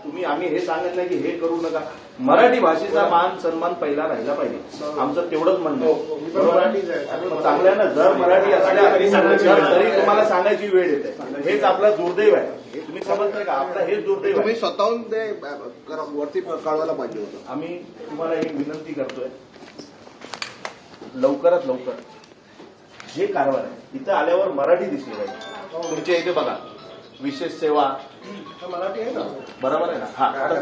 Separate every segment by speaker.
Speaker 1: तुम्ही आम्ही हे सांगत नाही की हे करू नका. मराठी भाषेचा मान सन्मान पहिला राहिला पाहिजे, आमचं तेवढंच म्हणणं आहे. बरोबर चांगलं आहे ना. जर मराठी असल्या तरी तुम्हाला सांगायची वेळ येते. हेच आपलं दुर्दैव आहे. तुम्ही समजताय का? आपलं हेच दुर्दैव आहे.
Speaker 2: तुम्ही स्वतःहून ते वरती कळवायला पाहिजे होतं.
Speaker 1: आम्ही तुम्हाला एक विनंती करतोय, लवकरात लवकर जे कारभार आहे इथं आल्यावर मराठी दिसली पाहिजे. तुमच्या इथे बघा विशेष सेवा
Speaker 2: मराठी आहे ना,
Speaker 1: बरोबर आहे ना. हा
Speaker 2: मराठी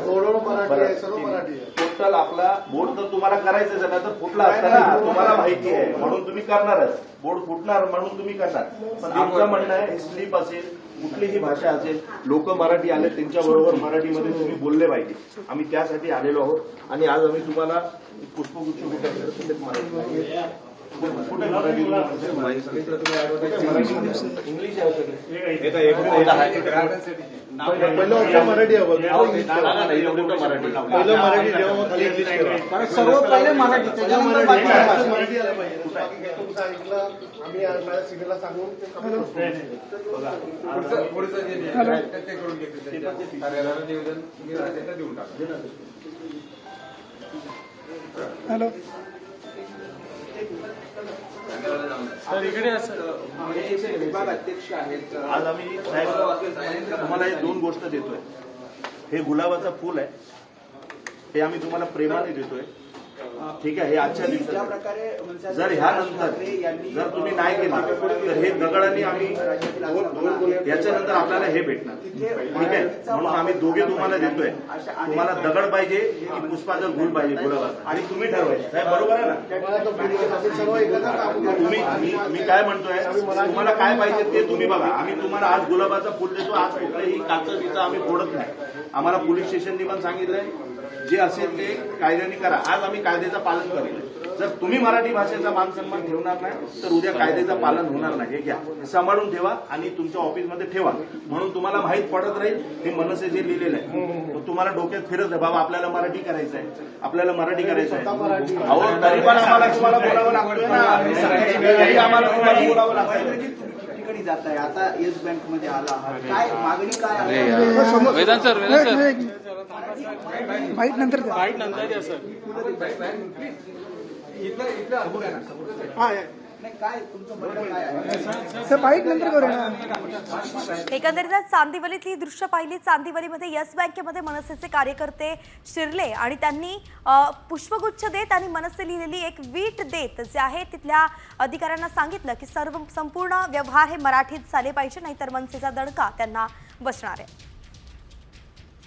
Speaker 2: आहे, सर्व मराठी आहे.
Speaker 1: पोर्टल आपला बोर्ड तर तुम्हाला करायचंच आहे ना, तर फुटला असता ना. तुम्हाला माहिती आहे म्हणून तुम्ही करणारच. बोर्ड फुटणार म्हणून तुम्ही करणार. पण आमचं म्हणणं आहे स्लीप असेल कुठलीही भाषा असेल, लोक मराठी आले त्यांच्याबरोबर मराठीमध्ये तुम्ही बोलले पाहिजे. आम्ही त्यासाठी आलेलो आहोत आणि आज आम्ही तुम्हाला पुष्पगुच्छ कुठे मराठी इंग्लिश आहे
Speaker 3: सर्व पहिले मराठी, त्याच्यानंतर बाकी
Speaker 2: मराठी आलं पाहिजे. तुमचं ऐकलं आम्ही माझ्या सिनेला सांगून
Speaker 3: हॅलो
Speaker 2: विभाग अध्यक्ष आहेत.
Speaker 1: आज आम्ही साहेब तुम्हाला हे दोन गोष्ट देतोय. हे गुलाबाचं फुल आहे, हे आम्ही तुम्हाला प्रेमाने देतोय. ठीक आहे. हे आजच्या दिवसात जर ह्यानंतर जर तुम्ही नाही केलं तर हे दगडांनी आम्ही याच्यानंतर आपल्याला हे भेटणार. ठीक आहे. म्हणून आम्ही दोघे तुम्हाला देतोय. तुम्हाला दगड पाहिजे की पुष्पाचा फुल पाहिजे गुलाबाचा, आणि तुम्ही ठरवायचं. साहेब बरोबर आहे ना. तुम्ही मी काय म्हणतोय, तुम्हाला काय पाहिजे ते तुम्ही बघा. आम्ही तुम्हाला आज गुलाबाचा फुल देतो. आज कुठलंही काचं बिचं आम्ही फोडत नाही. आम्हाला पोलीस स्टेशननी पण सांगितलंय जे असेल ते कायद्याने करा. आज आम्ही कायद्याचं पालन करतोय. जर तुम्ही मराठी भाषेचा मान सन्मान ठेवणार नाही तर उद्या कायद्याचं पालन होणार नाही. हे घ्या, सांभाळून ठेवा आणि तुमच्या ऑफिसमध्ये ठेवा. म्हणून तुम्हाला माहित पडत राहील हे मनसे जे लिहिलेलं आहे तुम्हाला डोक्यात फिरत आहे, बाबा आपल्याला मराठी करायचं आहे, आपल्याला मराठी करायचं आहे. अहो तरी पण आम्हाला तुम्हाला बोलावं लागतंय ना. आम्हाला तुम्हाला बोलावं लागतंय.
Speaker 4: ठिकाणी जात आहे. आता येस बँक मध्ये आला आहात, काय मागणी काय आहे?
Speaker 3: वेदांत सर बाईट नंतर द्या सर.
Speaker 4: काय तुमचं म्हणणं काय आहे?
Speaker 3: सर बाईट नंतर करूया.
Speaker 5: एकंदरीतच चांदिवलीतली दृश्य पाहिली. चांदिवलीमध्ये येस बँकेमध्ये मनसेचे कार्यकर्ते शिरले आणि त्यांनी पुष्पगुच्छ देत आणि मनसे लिहिलेली एक वीट देत जे आहे तिथल्या अधिकाऱ्यांना सांगितलं की संपूर्ण व्यवहार हे मराठीत झाले पाहिजे, नाहीतर मनसेचा दणका त्यांना बसणार आहे.